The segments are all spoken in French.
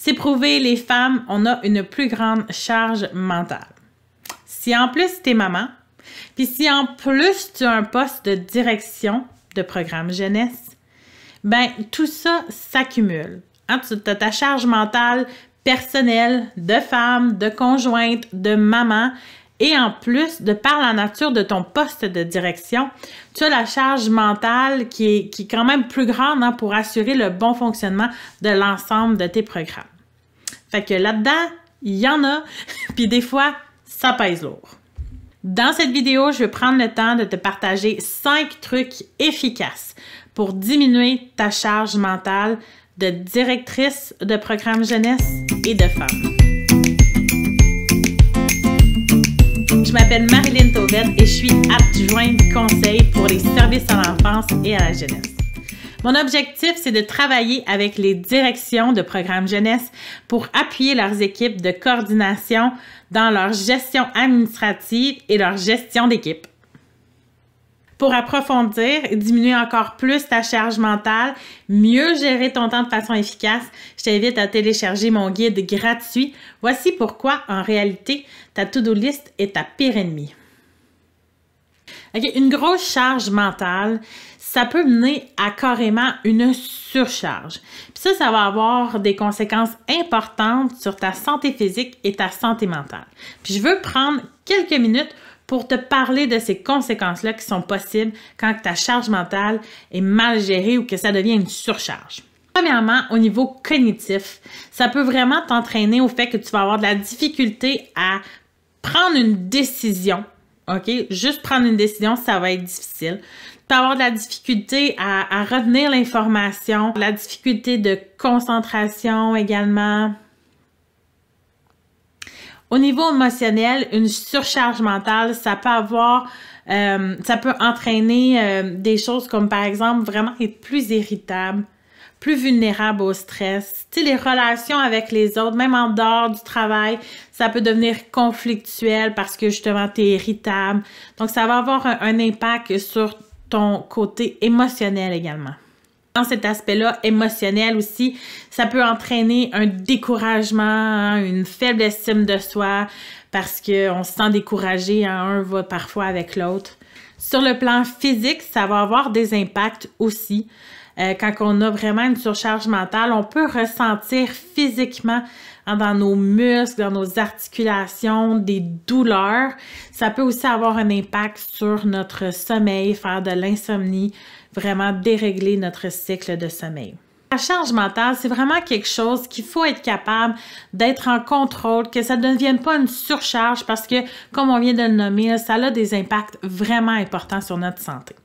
C'est prouvé, les femmes, on a une plus grande charge mentale. Si en plus tu es maman, puis si en plus tu as un poste de direction de programme jeunesse, ben tout ça s'accumule. Hein, tu as ta charge mentale personnelle de femme, de conjointe, de maman, et en plus, de par la nature de ton poste de direction, tu as la charge mentale qui est quand même plus grande, hein, pour assurer le bon fonctionnement de l'ensemble de tes programmes. Fait que là-dedans, il y en a, puis des fois, ça pèse lourd. Dans cette vidéo, je vais prendre le temps de te partager 5 trucs efficaces pour diminuer ta charge mentale de directrice de programme jeunesse et de femme. Je m'appelle Marilyn Tauvette et je suis adjointe conseil pour les services à l'enfance et à la jeunesse. Mon objectif, c'est de travailler avec les directions de programmes jeunesse pour appuyer leurs équipes de coordination dans leur gestion administrative et leur gestion d'équipe. Pour approfondir et diminuer encore plus ta charge mentale, mieux gérer ton temps de façon efficace, je t'invite à télécharger mon guide gratuit. Voici pourquoi, en réalité, ta to-do list est ta pire ennemie. Okay, une grosse charge mentale, ça peut mener à carrément une surcharge. Puis ça va avoir des conséquences importantes sur ta santé physique et ta santé mentale. Puis je veux prendre quelques minutes pour te parler de ces conséquences-là qui sont possibles quand ta charge mentale est mal gérée ou que ça devient une surcharge. Premièrement, au niveau cognitif, ça peut vraiment t'entraîner au fait que tu vas avoir de la difficulté à prendre une décision. OK? Juste prendre une décision, ça va être difficile. Tu peux avoir de la difficulté à retenir l'information, de la difficulté de concentration également. Au niveau émotionnel, une surcharge mentale, ça peut entraîner des choses comme par exemple vraiment être plus irritable, plus vulnérable au stress. Tu sais, les relations avec les autres, même en dehors du travail, ça peut devenir conflictuel parce que justement, tu es irritable. Donc, ça va avoir un impact sur ton côté émotionnel également. Dans cet aspect-là émotionnel aussi, ça peut entraîner un découragement, hein, une faible estime de soi parce qu'on se sent découragé, hein, un va parfois avec l'autre. Sur le plan physique, ça va avoir des impacts aussi. Quand on a vraiment une surcharge mentale, on peut ressentir physiquement, hein, dans nos muscles, dans nos articulations, des douleurs. Ça peut aussi avoir un impact sur notre sommeil, faire de l'insomnie, vraiment dérégler notre cycle de sommeil. La charge mentale, c'est vraiment quelque chose qu'il faut être capable d'être en contrôle, que ça ne devienne pas une surcharge parce que, comme on vient de le nommer, ça a des impacts vraiment importants sur notre santé.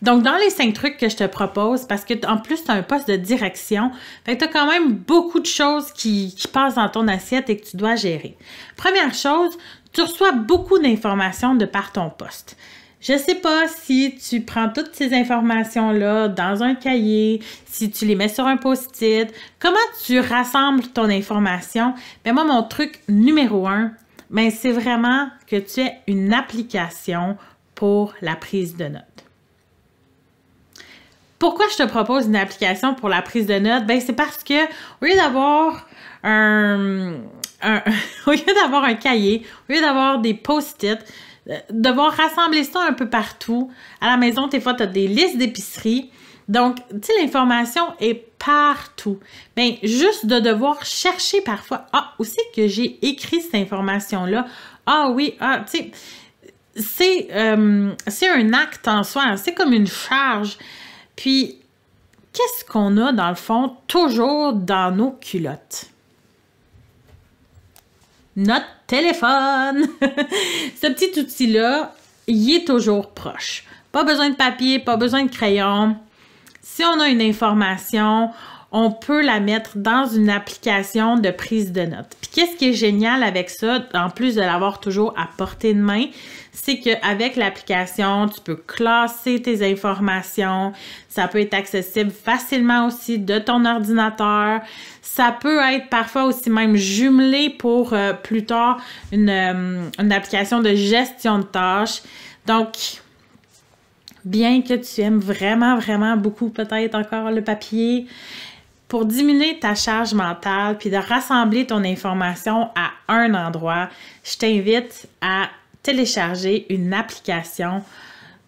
Donc, dans les 5 trucs que je te propose, parce que en plus, tu as un poste de direction, fait que tu as quand même beaucoup de choses qui passent dans ton assiette et que tu dois gérer. Première chose, tu reçois beaucoup d'informations de par ton poste. Je ne sais pas si tu prends toutes ces informations-là dans un cahier, si tu les mets sur un post-it, comment tu rassembles ton information. Bien, moi, mon truc numéro 1, bien, c'est vraiment que tu aies une application pour la prise de notes. Pourquoi je te propose une application pour la prise de notes? Bien, c'est parce que au lieu d'avoir au lieu d'avoir un cahier, au lieu d'avoir des post-it, devoir rassembler ça un peu partout. À la maison, des fois, tu as des listes d'épicerie. Donc, tu sais, l'information est partout. Bien, juste de devoir chercher parfois, ah, où c'est que j'ai écrit cette information-là? Ah oui, ah, tu sais, c'est un acte en soi, hein, c'est comme une charge. Puis, qu'est-ce qu'on a, dans le fond, toujours dans nos culottes? Notre téléphone! Ce petit outil-là, il est toujours proche. Pas besoin de papier, pas besoin de crayon. Si on a une information, on peut la mettre dans une application de prise de notes. Puis qu'est-ce qui est génial avec ça, en plus de l'avoir toujours à portée de main, c'est qu'avec l'application, tu peux classer tes informations. Ça peut être accessible facilement aussi de ton ordinateur. Ça peut être parfois aussi même jumelé pour plus tard une application de gestion de tâches. Donc, bien que tu aimes vraiment, vraiment beaucoup peut-être encore le papier, pour diminuer ta charge mentale puis de rassembler ton information à un endroit, je t'invite à télécharger une application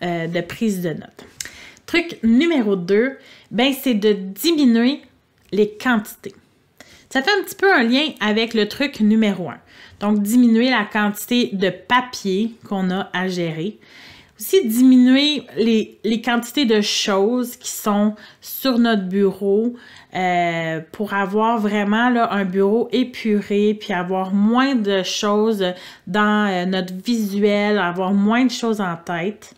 de prise de notes. Truc numéro 2, ben c'est de diminuer les quantités. Ça fait un petit peu un lien avec le truc numéro 1. Donc, diminuer la quantité de papier qu'on a à gérer. Aussi, diminuer les quantités de choses qui sont sur notre bureau pour avoir vraiment là, un bureau épuré, puis avoir moins de choses dans notre visuel, avoir moins de choses en tête.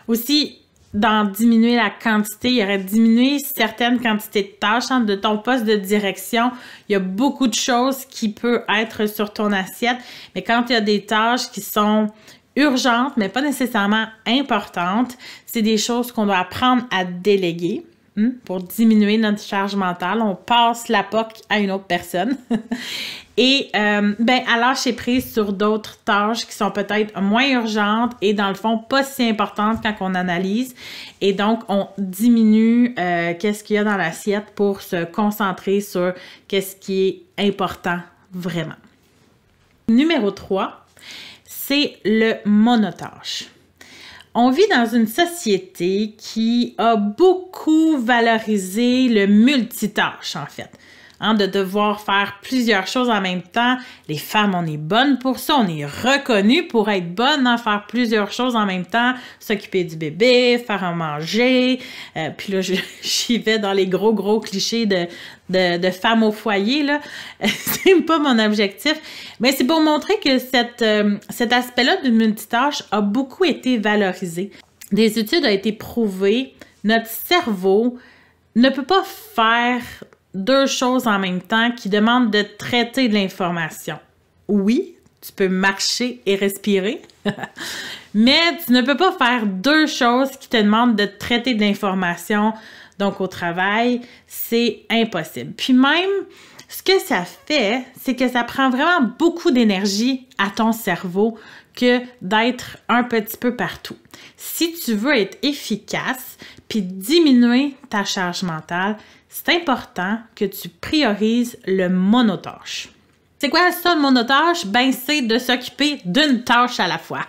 Aussi, dans diminuer la quantité, il y aurait diminuer certaines quantités de tâches. De ton poste de direction, il y a beaucoup de choses qui peuvent être sur ton assiette, mais quand il y a des tâches qui sont urgentes, mais pas nécessairement importantes, c'est des choses qu'on doit apprendre à déléguer pour diminuer notre charge mentale. On passe la POC à une autre personne. Et à lâcher prise sur d'autres tâches qui sont peut-être moins urgentes et dans le fond pas si importantes quand on analyse. Et donc, on diminue qu'est-ce qu'il y a dans l'assiette pour se concentrer sur qu'est-ce qui est important vraiment. Numéro 3, c'est le monotâche. On vit dans une société qui a beaucoup valorisé le multitâche, en fait. De devoir faire plusieurs choses en même temps. Les femmes, on est bonnes pour ça. On est reconnues pour être bonnes à faire plusieurs choses en même temps. S'occuper du bébé, faire à manger. Puis là, j'y vais dans les gros clichés de femmes au foyer, là. C'est pas mon objectif. Mais c'est pour montrer que cet aspect-là du multitâche a beaucoup été valorisé. Des études ont été prouvées. Notre cerveau ne peut pas faire deux choses en même temps qui demandent de traiter de l'information. Oui, tu peux marcher et respirer, mais tu ne peux pas faire deux choses qui te demandent de traiter de l'information. Donc, au travail, c'est impossible. Puis même, ce que ça fait, c'est que ça prend vraiment beaucoup d'énergie à ton cerveau que d'être un petit peu partout. Si tu veux être efficace puis diminuer ta charge mentale, c'est important que tu priorises le monotâche. C'est quoi ça, le monotâche? Ben, c'est de s'occuper d'une tâche à la fois.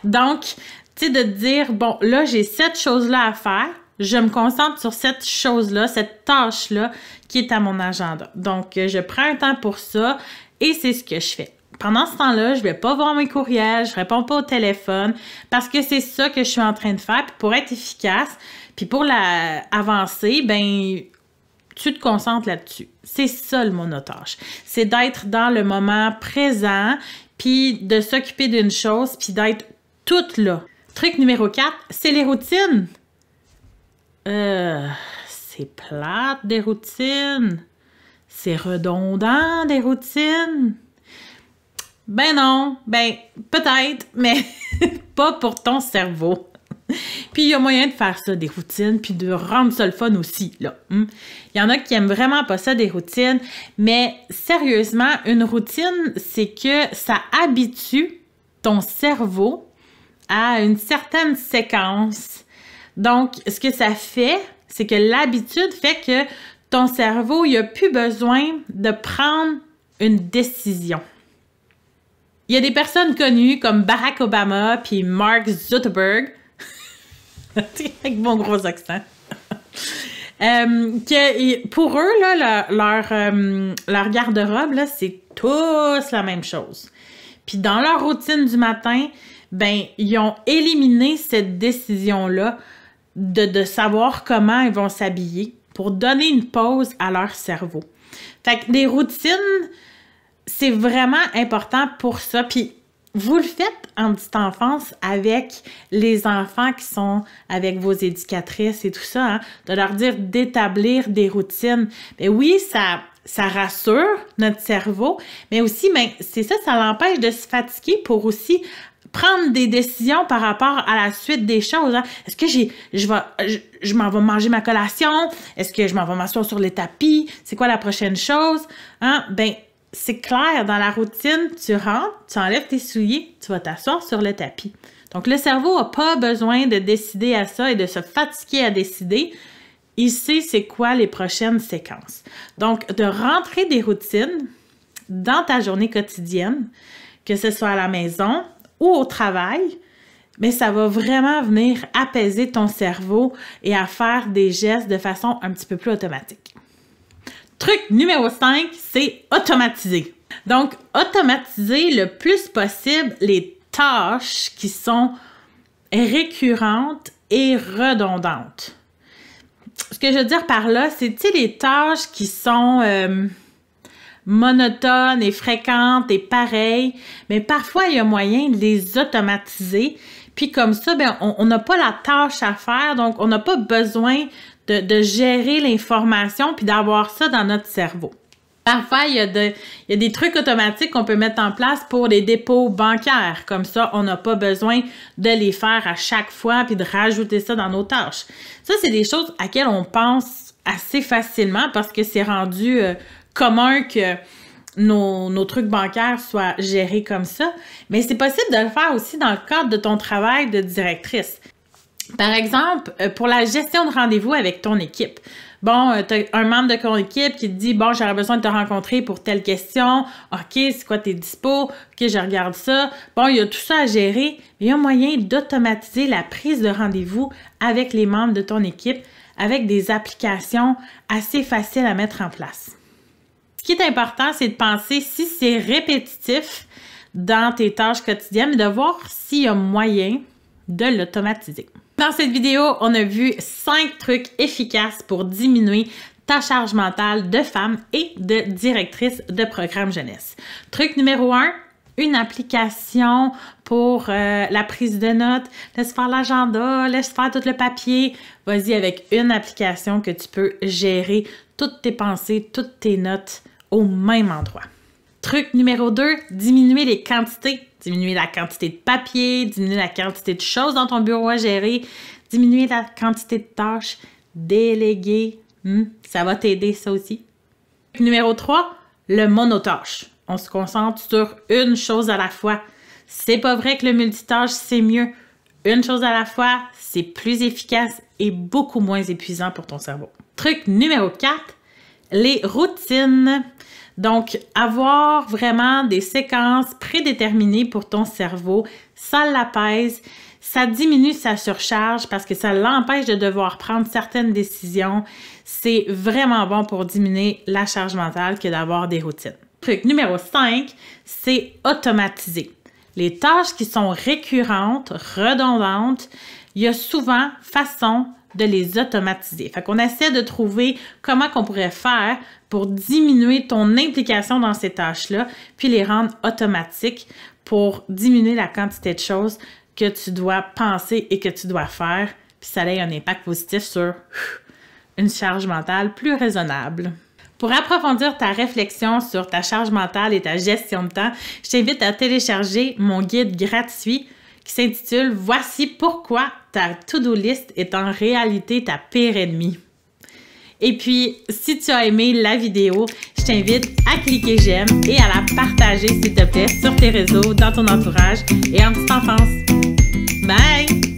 Donc, tu sais, de te dire, bon, là, j'ai cette chose-là à faire, je me concentre sur cette chose-là, cette tâche-là qui est à mon agenda. Donc, je prends un temps pour ça et c'est ce que je fais. Pendant ce temps-là, je ne vais pas voir mes courriels, je ne réponds pas au téléphone parce que c'est ça que je suis en train de faire. Puis pour être efficace, puis pour avancer, ben tu te concentres là-dessus. C'est ça le monotâche. C'est d'être dans le moment présent, puis de s'occuper d'une chose, puis d'être toute là. Truc numéro 4, c'est les routines. C'est plate des routines. C'est redondant des routines. Ben non, ben peut-être, mais pas pour ton cerveau. Puis il y a moyen de faire ça, des routines, puis de rendre ça le fun aussi, là. Il y en a qui aiment vraiment pas ça, des routines, mais sérieusement, une routine, c'est que ça habitue ton cerveau à une certaine séquence. Donc, ce que ça fait, c'est que l'habitude fait que ton cerveau, il n'a plus besoin de prendre une décision. Il y a des personnes connues comme Barack Obama puis Mark Zuckerberg, avec mon gros accent, que pour eux, là, leur garde-robe, là, c'est tous la même chose. Puis dans leur routine du matin, ben ils ont éliminé cette décision-là de savoir comment ils vont s'habiller pour donner une pause à leur cerveau. Fait que des routines, c'est vraiment important pour ça. Puis vous le faites en petite enfance avec les enfants qui sont avec vos éducatrices et tout ça, de leur dire d'établir des routines. Mais oui, ça rassure notre cerveau, mais aussi, c'est ça, ça l'empêche de se fatiguer pour aussi prendre des décisions par rapport à la suite des choses. Est-ce que je m'en vais manger ma collation? Est-ce que je m'en vais m'asseoir sur le tapis? C'est quoi la prochaine chose? C'est clair, dans la routine, tu rentres, tu enlèves tes souliers, tu vas t'asseoir sur le tapis. Donc, le cerveau n'a pas besoin de décider à ça et de se fatiguer à décider. il sait c'est quoi les prochaines séquences. Donc, de rentrer des routines dans ta journée quotidienne, que ce soit à la maison ou au travail, mais ça va vraiment venir apaiser ton cerveau et à faire des gestes de façon un petit peu plus automatique. Truc numéro 5, c'est automatiser. Donc, automatiser le plus possible les tâches qui sont récurrentes et redondantes. Ce que je veux dire par là, c'est, tu sais, les tâches qui sont monotones et fréquentes et pareilles, mais parfois, il y a moyen de les automatiser. Puis comme ça, ben, on n'a pas la tâche à faire, donc on n'a pas besoin de gérer l'information puis d'avoir ça dans notre cerveau. Parfois, il y a des trucs automatiques qu'on peut mettre en place pour les dépôts bancaires. Comme ça, on n'a pas besoin de les faire à chaque fois puis de rajouter ça dans nos tâches. Ça, c'est des choses à laquelle on pense assez facilement parce que c'est rendu commun que nos trucs bancaires soient gérés comme ça. Mais c'est possible de le faire aussi dans le cadre de ton travail de directrice. Par exemple, pour la gestion de rendez-vous avec ton équipe. Bon, tu as un membre de ton équipe qui te dit « Bon, j'aurais besoin de te rencontrer pour telle question. OK, c'est quoi tes dispos? OK, je regarde ça. » Bon, il y a tout ça à gérer, mais il y a moyen d'automatiser la prise de rendez-vous avec les membres de ton équipe avec des applications assez faciles à mettre en place. Ce qui est important, c'est de penser si c'est répétitif dans tes tâches quotidiennes, de voir s'il y a moyen de l'automatiser. Dans cette vidéo, on a vu 5 trucs efficaces pour diminuer ta charge mentale de femme et de directrice de programme jeunesse. Truc numéro 1, une application pour la prise de notes. Laisse faire l'agenda, laisse faire tout le papier. Vas-y avec une application que tu peux gérer toutes tes pensées, toutes tes notes au même endroit. Truc numéro 2, diminuer les quantités. Diminuer la quantité de papier, diminuer la quantité de choses dans ton bureau à gérer, diminuer la quantité de tâches, déléguer. Ça va t'aider, ça aussi. Numéro 3, le monotâche. On se concentre sur une chose à la fois. C'est pas vrai que le multitâche, c'est mieux. Une chose à la fois, c'est plus efficace et beaucoup moins épuisant pour ton cerveau. Truc numéro 4, les routines. Donc, avoir vraiment des séquences prédéterminées pour ton cerveau, ça l'apaise, ça diminue sa surcharge parce que ça l'empêche de devoir prendre certaines décisions. C'est vraiment bon pour diminuer la charge mentale que d'avoir des routines. Truc numéro 5, c'est automatiser. Les tâches qui sont récurrentes, redondantes, il y a souvent façon de les automatiser. Fait qu'on essaie de trouver comment qu'on pourrait faire pour diminuer ton implication dans ces tâches-là, puis les rendre automatiques pour diminuer la quantité de choses que tu dois penser et que tu dois faire, puis ça a un impact positif sur une charge mentale plus raisonnable. Pour approfondir ta réflexion sur ta charge mentale et ta gestion de temps, je t'invite à télécharger mon guide gratuit qui s'intitule « Voici pourquoi ta to-do list est en réalité ta pire ennemie ». Et puis, si tu as aimé la vidéo, je t'invite à cliquer j'aime et à la partager, s'il te plaît, sur tes réseaux, dans ton entourage et en petite enfance. Bye!